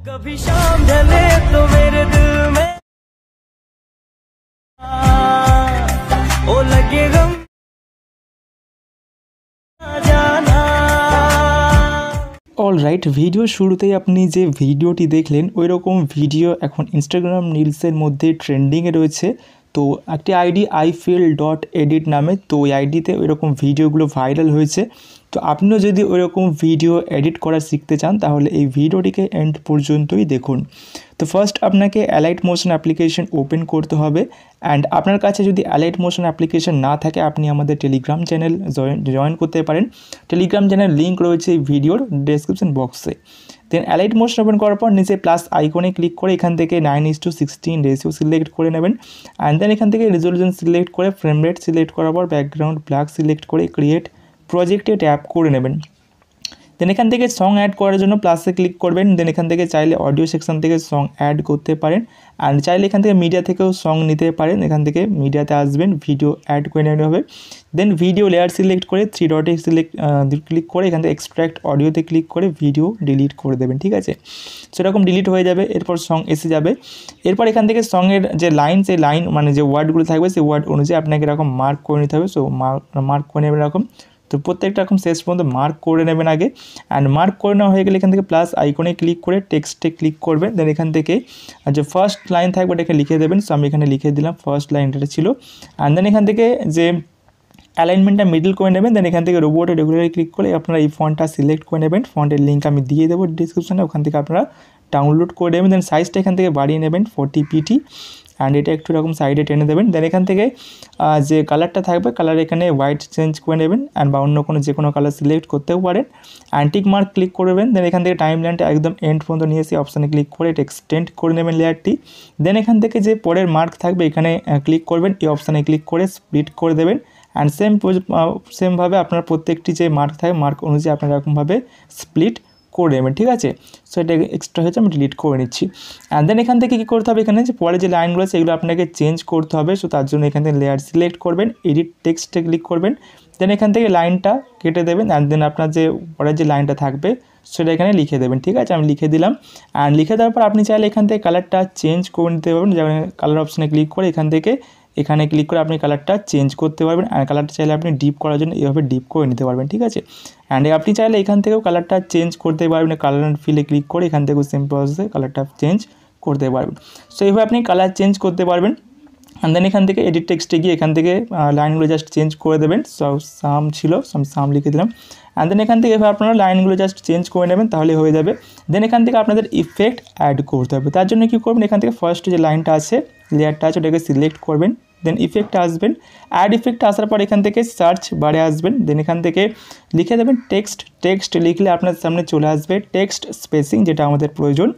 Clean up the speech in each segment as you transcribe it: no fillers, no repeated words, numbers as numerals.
कभी शाम ढले तो मेरे दिल में ओ लगे गम जाना। অলরাইট, ভিডিও শুরুতেই আপনি যে ভিডিওটি দেখলেন ওই রকম ভিডিও এখন ইনস্টাগ্রাম রিলসের মধ্যে ট্রেন্ডিংয়ে রয়েছে। তো একটি আইডি ifeel.edit নামে, তো ওই আইডিতে ওই রকম ভিডিওগুলো ভাইরাল হয়েছে। তো আপনিও যদি ওই রকম ভিডিও এডিট করা শিখতে চান তাহলে এই ভিডিওটিকে এন্ড পর্যন্তই দেখুন। তো ফার্স্ট আপনাকে অ্যালাইট মোশন অ্যাপ্লিকেশন ওপেন করতে হবে। অ্যান্ড আপনার কাছে যদি অ্যালাইট মোশন অ্যাপ্লিকেশন না থাকে আপনি আমাদের টেলিগ্রাম চ্যানেল জয়েন করতে পারেন। টেলিগ্রাম চ্যানেল লিঙ্ক রয়েছে এই ভিডিওর ডেসক্রিপশন বক্সে। দেন অ্যালাইট মোশন ওপেন করার পর নিচে প্লাস আইকনে ক্লিক করে এখান থেকে 9:16 রেশিও সিলেক্ট করে নেবেন। অ্যান্ড দেন এখান থেকে রেজলিউশন সিলেক্ট করে ফ্রেম রেট সিলেক্ট করার পর ব্যাকগ্রাউন্ড ব্ল্যাক সিলেক্ট করে ক্রিয়েট প্রজেক্টে ট্যাপ করে নেবেন। দেন এখান থেকে সং অ্যাড করার জন্য প্লাসে ক্লিক করবেন। দেন এখান থেকে চাইলে অডিও সেকশন থেকে সং অ্যাড করতে পারেন, অ্যান্ড চাইলে এখান থেকে মিডিয়া থেকেও সং নিতে পারেন। এখান থেকে মিডিয়াতে আসবেন, ভিডিও অ্যাড করে নেওয়া হবে। দেন ভিডিও লেয়ার সিলেক্ট করে 3 ডটে ক্লিক করে এখান থেকে এক্সট্র্যাক্ট অডিওতে ক্লিক করে ভিডিও ডিলিট করে দেবেন। ঠিক আছে, সেরকম ডিলিট হয়ে যাবে। এরপর সং এসে যাবে। এরপর এখান থেকে সঙের যে লাইন, সেই লাইন মানে যে ওয়ার্ডগুলো থাকবে সেই ওয়ার্ড অনুযায়ী আপনাকে এরকম মার্ক করে নিতে হবে। সো মার্ক করে নেবেন এরকম। তো প্রত্যেকটা রকম শেষ পর্যন্ত মার্ক করে নেবেন আগে। অ্যান্ড মার্ক করে নেওয়া হয়ে গেলে এখান থেকে প্লাস আইকনে ক্লিক করে টেক্সটে ক্লিক করবেন। দেন এখান থেকে যে ফার্স্ট লাইন থাকবে এটাকে লিখে দেবেন। সো আমি এখানে লিখে দিলাম ফার্স্ট লাইনটা ছিল। অ্যান্ড দেন এখান থেকে যে অ্যালাইনমেন্টটা মিডল করে নেবেন। দেন এখান থেকে রোবটে রেগুলারলি ক্লিক করে আপনারা এই ফন্টটা সিলেক্ট করে নেবেন। ফন্টের লিঙ্ক আমি দিয়ে দেবো ডিসক্রিপশনে, ওখান থেকে আপনারা ডাউনলোড করে নেবেন। দেন সাইজটা এখান থেকে বাড়িয়ে নেবেন 40 pt, অ্যান্ড এটা একটু এরকম সাইডে টেনে দেবেন। দেন এখান থেকে যে কালারটা থাকবে কালার এখানে হোয়াইট চেঞ্জ করে নেবেন, অ্যান্ড বা অন্য কোনো যে কোনো কালার সিলেক্ট করতেও পারেন। অ্যান্টিক মার্ক ক্লিক করবেন। দেন এখান থেকে টাইম লাইনটা একদম এন্ড পর্যন্ত নিয়ে এসে অপশানে ক্লিক করে এটা এক্সটেন্ড করে নেবেন লেয়ারটি। দেন এখান থেকে যে পরের মার্ক থাকবে এখানে ক্লিক করবেন, এই অপশানে ক্লিক করে স্প্লিট করে দেবেন। অ্যান্ড সেমভাবে আপনার প্রত্যেকটি যে মার্ক থাকে মার্ক অনুযায়ী আপনারা এরকমভাবে স্প্লিট করে নেবেন। ঠিক আছে, সো এটা এক্সট্রা হয়েছে, আমি ডিলিট করে নিচ্ছি। অ্যান্ড দেন এখান থেকে কী করতে হবে, এখানে যে পরে যে লাইনগুলো আছে এগুলো আপনাকে চেঞ্জ করতে হবে। সো তার জন্য এখান থেকে লেয়ার সিলেক্ট করবেন, এডিট টেক্সটে ক্লিক করবেন। দেন এখান থেকে লাইনটা কেটে দেবেন। অ্যান্ড দেন আপনার যে পরের যে লাইনটা থাকবে সেটা এখানে লিখে দেবেন। ঠিক আছে, আমি লিখে দিলাম। অ্যান্ড লিখে দেওয়ার পর আপনি চাইলে এখান থেকে কালারটা চেঞ্জ করে নিতে পারবেন। যেমন কালার অপশানে ক্লিক করে এখানে ক্লিক করে আপনি কালারটা চেঞ্জ করতে পারবেন। আর কালারটা চাইলে আপনি ডিপ করার জন্য এইভাবে ডিপ করে নিতে পারবেন। ঠিক আছে, অ্যান্ড আপনি চাইলে এখান থেকেও কালারটা চেঞ্জ করতে পারবেন। কালার অ্যান্ড ফিলে ক্লিক করে এখান থেকেও সেম প্রসেসে কালারটা চেঞ্জ করতে পারবেন। সো এইভাবে আপনি কালার চেঞ্জ করতে পারবেন। অ্যান্ড দেন এখান থেকে এডিট টেক্সটে গিয়ে এখান থেকে লাইনগুলো জাস্ট চেঞ্জ করে দেবেন। সো সাম ছিল, সাম লিখে দিলাম। অ্যান্ড দেন এখান থেকে এভাবে আপনারা লাইনগুলো জাস্ট চেঞ্জ করে নেবেন, তাহলে হয়ে যাবে। দেন এখান থেকে আপনাদের ইফেক্ট অ্যাড করতে হবে। তার জন্য কী করবেন, এখান থেকে ফার্স্ট যে লাইনটা আছে, লেয়ারটা আছে, ওটাকে সিলেক্ট করবেন। দেন ইফেক্টে আসবেন। অ্যাড ইফেক্টে আসার পর এখান থেকে সার্চ বারে আসবেন। দেন এখান থেকে লিখে দেবেন টেক্সট লিখলে আপনার সামনে চলে আসবে টেক্সট স্পেসিং, যেটা আমাদের প্রয়োজন,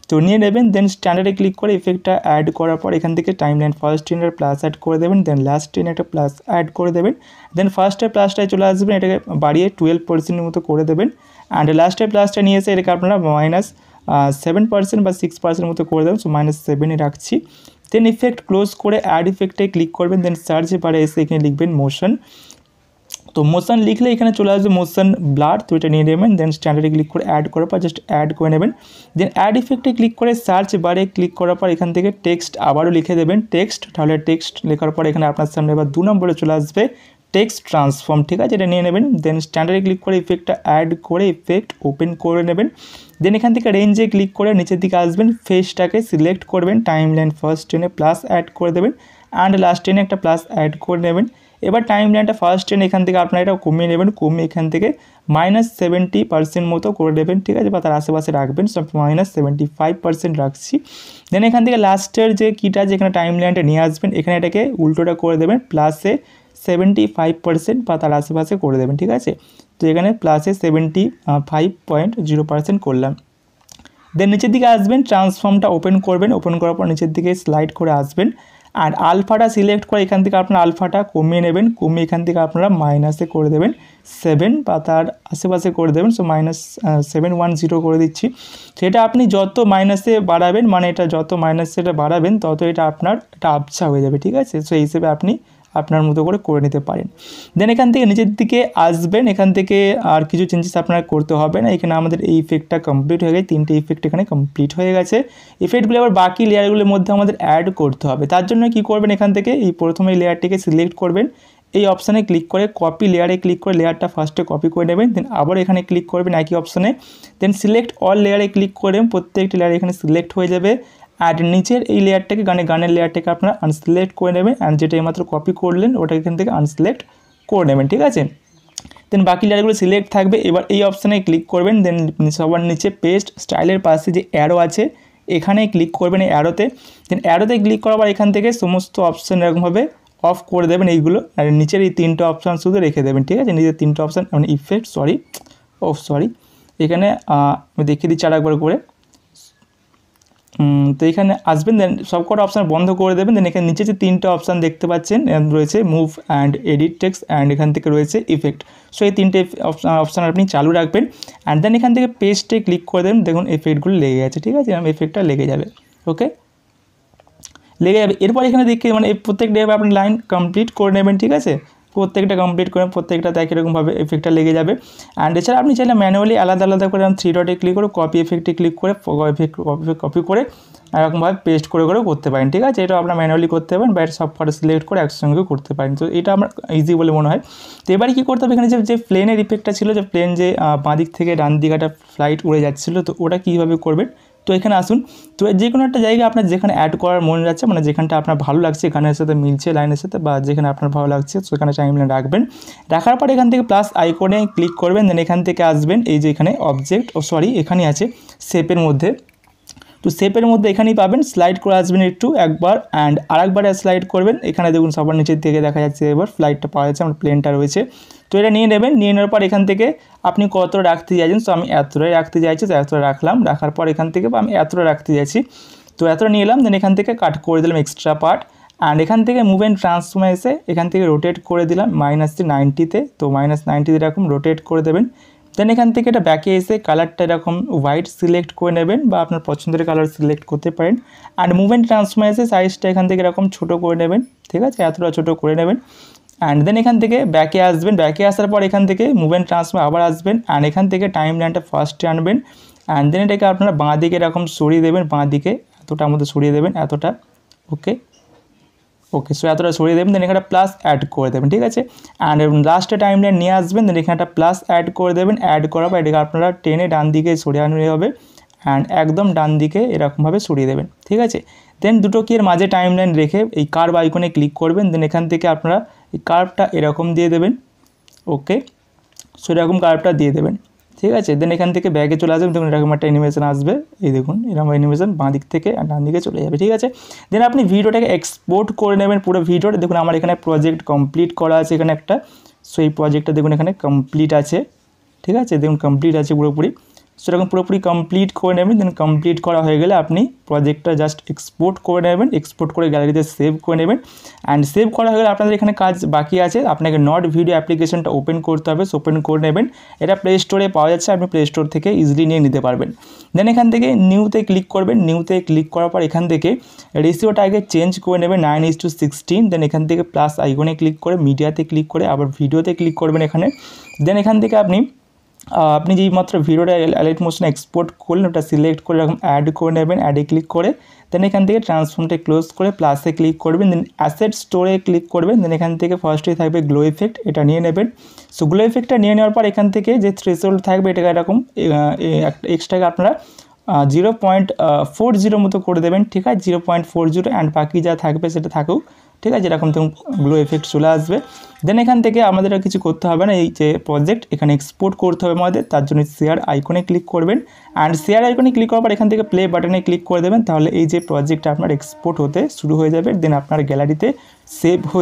তো নিয়ে নেবেন। দেন স্ট্যান্ডার্ডে ক্লিক করে ইফেক্টটা অ্যাড করার পর এখান থেকে টাইম লাইন ফার্স্ট টেনের প্লাস অ্যাড করে দেবেন। দেন লাস্ট টেনে একটা প্লাস অ্যাড করে দেবেন। দেন ফার্স্টের প্লাসটায় চলে আসবেন, এটাকে বাড়িয়ে 12% মতো করে দেবেন। অ্যান্ড লাস্টের প্লাসটা নিয়ে এসে এটাকে আপনারা -7% বা 6% মতো করে দেবেন। সো -7 রাখছি। দেন ইফেক্ট ক্লোজ করে অ্যাড ইফেক্টে ক্লিক করবেন। দেন সার্চ বারে এসে এখানে লিখবেন মোশন। তো মোশন লিখলে এখানে চলে আসবে মোশন ব্লার, তো এটা নিয়ে নেবেন। দেন স্ট্যান্ডার্ডে ক্লিক করে অ্যাড করার পর জাস্ট অ্যাড করে নেবেন। দেন অ্যাড ইফেক্টে ক্লিক করে সার্চ বারে ক্লিক করার পর এখান থেকে টেক্সট আবারও লিখে দেবেন তাহলে টেক্সট লেখার পর এখানে আপনার সামনে এবার 2 নম্বরে চলে আসবে টেক্সট ট্রান্সফর্ম। ঠিক আছে, এটা নিয়ে নেবেন। দেন স্ট্যান্ডার্ডে ক্লিক করে ইফেক্টটা অ্যাড করে ইফেক্ট ওপেন করে নেবেন। দেন এখান থেকে রেঞ্জে ক্লিক করে নিচের দিকে আসবেন, ফেসটাকে সিলেক্ট করবেন, টাইম লাইন ফার্স্ট টেনে প্লাস অ্যাড করে দেবেন, অ্যান্ড লাস্ট টেনে একটা প্লাস অ্যাড করে নেবেন। এবার টাইম লাইনটা ফার্স্ট টেনে এখান থেকে আপনারা এটা কমিয়ে নেবেন, কমিয়ে এখান থেকে -70% মতো করে দেবেন। ঠিক আছে, বা তার আশেপাশে রাখবেন। সব -75% রাখছি। দেন এখান থেকে লাস্টের যে কিটা যেখানে টাইম লাইনটা নিয়ে আসবেন এখানে এটাকে উল্টোটা করে দেবেন, +75% বা তার আশেপাশে করে দেবেন। ঠিক আছে, তো এখানে +75.0% করলাম। দেন নিচের দিকে আসবেন, ট্রান্সফর্মটা ওপেন করবেন, ওপেন করার পর নিচের দিকে স্লাইড করে আসবেন। আর আলফাটা সিলেক্ট করে এখান থেকে আপনারা আলফাটা কমিয়ে নেবেন, কমিয়ে এখান থেকে আপনারা মাইনাসে করে দেবেন 7 বা তার আশেপাশে করে দেবেন। সো -710 করে দিচ্ছি। সেটা আপনি যত মাইনাসে বাড়াবেন, মানে এটা যত মাইনাসে এটা বাড়াবেন তত এটা আপনার এটা আবছা হয়ে যাবে। ঠিক আছে, সো এই হিসেবে আপনি আপনার মতো করে নিতে পারেন। দেন এখান থেকে নিচের দিকে আসবেন, এখান থেকে আর কিছু চেঞ্জেস আপনার করতে হবে না। এখানে আমাদের এই ইফেক্টটা কমপ্লিট হয়ে গেছে, 3টে ইফেক্ট এখানে কমপ্লিট হয়ে গেছে। ইফেক্টগুলো আবার বাকি লেয়ারগুলোর মধ্যে আমাদের অ্যাড করতে হবে। তার জন্য কি করবেন, এখান থেকে এই প্রথমে লেয়ারটিকে সিলেক্ট করবেন, এই অপশানে ক্লিক করে কপি লেয়ারে ক্লিক করে লেয়ারটা ফার্স্টে কপি করে নেবেন। দেন আবার এখানে ক্লিক করবেন একই অপশানে, দেন সিলেক্ট অল লেয়ারে ক্লিক করে প্রত্যেকটি লেয়ার এখানে সিলেক্ট হয়ে যাবে। আর নিচের এই লেয়ারটাকে গানের লেয়ারটাকে আপনারা আনসিলেক্ট করে নেবেন, অ্যান্ড যেটা এইমাত্র কপি করলেন ওটা এখান থেকে আনসিলেক্ট করে নেবেন, ঠিক আছে। দেন বাকি লেয়ারগুলো সিলেক্ট থাকবে। এবার এই অপশানে ক্লিক করবেন, দেন সবার নিচে পেস্ট স্টাইলের পাশে যে অ্যারো আছে এখানে ক্লিক করবেন, এই অ্যারোতে। দেন অ্যারোতে ক্লিক করার পর এখান থেকে সমস্ত অপশান এরকমভাবে অফ করে দেবেন এইগুলো, আর নিচের এই 3টে অপশান শুধু রেখে দেবেন, ঠিক আছে। নিচের 3টে অপশান মানে ইফেক্ট সরি এখানে আমি দেখিয়ে দিচ্ছি আরেকবার করে। তো এখানে আসবেন, দেন সবকটা অপশান বন্ধ করে দেবেন। দেন এখানে নিচে যে 3টে অপশান দেখতে পাচ্ছেন রয়েছে move and edit text, and এখান থেকে রয়েছে ইফেক্ট। সো এই 3টে অপশান আপনি চালু রাখবেন, অ্যান্ড দেন এখান থেকে পেস্টে ক্লিক করে দেবেন। দেখুন এফেক্টগুলো লেগে গেছে, ঠিক আছে, এফেক্টটা লেগে যাবে, ওকে, লেগে যাবে। এরপর এখানে দেখে মানে এই প্রত্যেকটা আপনি লাইন কমপ্লিট করে নেবেন, ঠিক আছে, প্রত্যেকটা কমপ্লিট করে প্রত্যেকটা একই রকমভাবে এফেক্টটা লেগে যাবে। অ্যান্ড এছাড়া আপনি চাইলে ম্যানুয়ালি আলাদা আলাদা করে 3 ডটে ক্লিক করে কপি এফেক্টে ক্লিক করে কপি করে এরকমভাবে পেস্ট করে করতে পারেন, ঠিক আছে। এটা আপনার ম্যানুয়ালি করতে পারেন বা সব কটা সিলেক্ট করে একসঙ্গে করতে পারেন। তো এটা আমার ইজি বলে মনে হয়। তো এবারে কী করতে হবে, এখানে যে প্লেনের ইফেক্টটা ছিল, যে প্লেন যে বাঁ দিক থেকে ডান দিকে একটা ফ্লাইট উড়ে যাচ্ছিলো, তো ওটা কীভাবে করবেন। তো এখানে আসুন, তো যে কোনো একটা জায়গায় আপনার যেখানে অ্যাড করার মনে যাচ্ছে, মানে যেখানটা আপনার ভালো লাগছে, গানের সাথে মিলছে লাইনের সাথে, বা যেখানে আপনার ভালো লাগছে সেখানে টাইমলাইন রাখবেন। রাখার পর এখান থেকে প্লাস আইকনে ক্লিক করবেন, দেন এখান থেকে আসবেন এই যে এখানে অবজেক্ট এখানে আছে শেপের মধ্যে। তো শেপের মধ্যে এখানেই পাবেন, স্লাইড করে আসবেন একবার, অ্যান্ড আরেকবার স্লাইড করবেন। এখানে দেখুন সবার নিচের থেকে দেখা যাচ্ছে এবার ফ্লাইটটা পাওয়া যাচ্ছে, আমার প্লেনটা রয়েছে। তো এটা নিয়ে নেবেন, নিয়ে নেওয়ার পর এখান থেকে আপনি কতটা রাখতে চাইছেন, তো আমি এতটাই রাখতে চাইছি, তো এতটা রাখলাম। রাখার পর এখান থেকে আমি এতটা রাখতে চাইছি, তো এতটা নিয়ে এলাম। দেন এখান থেকে কাট করে দিলাম এক্সট্রা পার্ট, অ্যান্ড এখান থেকে মুভ অ্যান্ড ট্রান্সফর্মে এসে এখান থেকে রোটেট করে দিলাম -90-তে। তো -90 এরকম রোটেট করে দেবেন। দেন এখান থেকে এটা ব্যাকে এসে কালারটা এরকম হোয়াইট সিলেক্ট করে নেবেন, বা আপনার পছন্দের কালার সিলেক্ট করতে পারেন। অ্যান্ড মুভ অ্যান্ড ট্রান্সফর্মে এসে সাইজটা এখান থেকে এরকম ছোটো করে নেবেন, ঠিক আছে, এতটা ছোটো করে নেবেন। অ্যান্ড দেন এখান থেকে ব্যাকে আসবেন, ব্যাকে আসার পর এখান থেকে মুভ অ্যান্ড ট্রান্সফর্মে আবার আসবেন, অ্যান্ড এখান থেকে টাইম লাইনটা ফার্স্টে আনবেন। অ্যান্ড দেন এটাকে আপনারা বাঁ দিকে এরকম সরিয়ে দেবেন, বাঁ দিকে এতটা মধ্যে সরিয়ে দেবেন, এতটা, ওকে, সো এতটা সরিয়ে দেবেন। দেন এখানে প্লাস অ্যাড করে দেবেন, ঠিক আছে। অ্যান্ড লাস্টে টাইম লাইন নিয়ে আসবেন, দেন এখানে একটা প্লাস অ্যাড করে দেবেন। অ্যাড করার পর এটাকে আপনারা টেনে ডান দিকে সরিয়ে আনতে হবে, অ্যান্ড একদম ডান দিকে এরকমভাবে সরিয়ে দেবেন, ঠিক আছে। দেন দুটো কি এর মাঝে টাইম লাইন রেখে এই কার্ভ আইকনে ক্লিক করবেন। দেন এখান থেকে আপনারা এই কার্ভটা এরকম দিয়ে দেবেন, ওকে, সো এরকম কার্ভটা দিয়ে দেবেন, ঠিক আছে। দেন এখান থেকে ব্যাগে চলে আসবেন, দেখুন এরকম একটা অ্যানিমেশন আসবে, এই দেখুন এরকম অ্যানিমেশন বাঁ দিক থেকে ডান দিকে চলে যাবে, ঠিক আছে। দেন আপনি ভিডিওটাকে এক্সপোর্ট করে নেবেন, পুরো ভিডিওটা। দেখুন আমার এখানে প্রজেক্ট কমপ্লিট করা আছে এখানে একটা, সো এই প্রজেক্টটা দেখুন এখানে কমপ্লিট আছে, ঠিক আছে, দেখুন কমপ্লিট আছে পুরোপুরি। সেরকম পুরোপুরি কমপ্লিট করে নেবেন। দেন কমপ্লিট করা হয়ে গেলে আপনি প্রজেক্টটা জাস্ট এক্সপোর্ট করে নেবেন, এক্সপোর্ট করে গ্যালারিতে সেভ করে নেবেন। অ্যান্ড সেভ করা হয়ে গেলে আপনাদের এখানে কাজ বাকি আছে, আপনাকে নট ভিডিও অ্যাপ্লিকেশনটা ওপেন করতে হবে, ওপেন করে নেবেন। এটা প্লে স্টোরে পাওয়া যাচ্ছে, আপনি প্লে স্টোর থেকে ইজিলি নিয়ে নিতে পারবেন। দেন এখান থেকে নিউতে ক্লিক করবেন, নিউতে ক্লিক করার পর এখান থেকে রেশিওটা আগে চেঞ্জ করে নেবেন 9:16। দেন এখান থেকে প্লাস আইকনে ক্লিক করে মিডিয়াতে ক্লিক করে আবার ভিডিওতে ক্লিক করবেন এখানে। দেন এখান থেকে আপনি যেই মাত্র ভিডিওটা লাইট মোশনে এক্সপোর্ট করলেন ওটা সিলেক্ট করে এরকম অ্যাড করে নেবেন, অ্যাডে ক্লিক করে দেন এখান থেকে ট্রান্সফর্মটা ক্লোজ করে প্লাসে ক্লিক করবেন, দেন অ্যাসেট স্টোরে ক্লিক করবেন। দেন এখান থেকে ফার্স্টেই থাকবে গ্লো ইফেক্ট, এটা নিয়ে নেবেন। সো গ্লো ইফেক্টটা নিয়ে নেওয়ার পর এখান থেকে যে থ্রেশহোল্ড থাকবে এটাকে এরকম এক্সট্রাকে আপনারা 0.40 মতো করে দেবেন, ঠিক আছে, 0.40, অ্যান্ড বাকি যা থাকবে সেটা থাকুক, ঠিক আছে, এরকম তো গ্লো এফেক্ট চলে আসবে। দেন এখান থেকে আমাদের আর কিছু করতে হবে না, এই যে প্রজেক্ট এখানে এক্সপোর্ট করতে হবে আমাদের, তার জন্য শেয়ার আইকনে ক্লিক করবেন। অ্যান্ড শেয়ার আইকনে ক্লিক করার পর এখান থেকে প্লে বাটনে ক্লিক করে দেবেন, তাহলে এই যে প্রজেক্টটা আপনার এক্সপোর্ট হতে শুরু হয়ে যাবে। দেন আপনার গ্যালারিতে সেভ হয়ে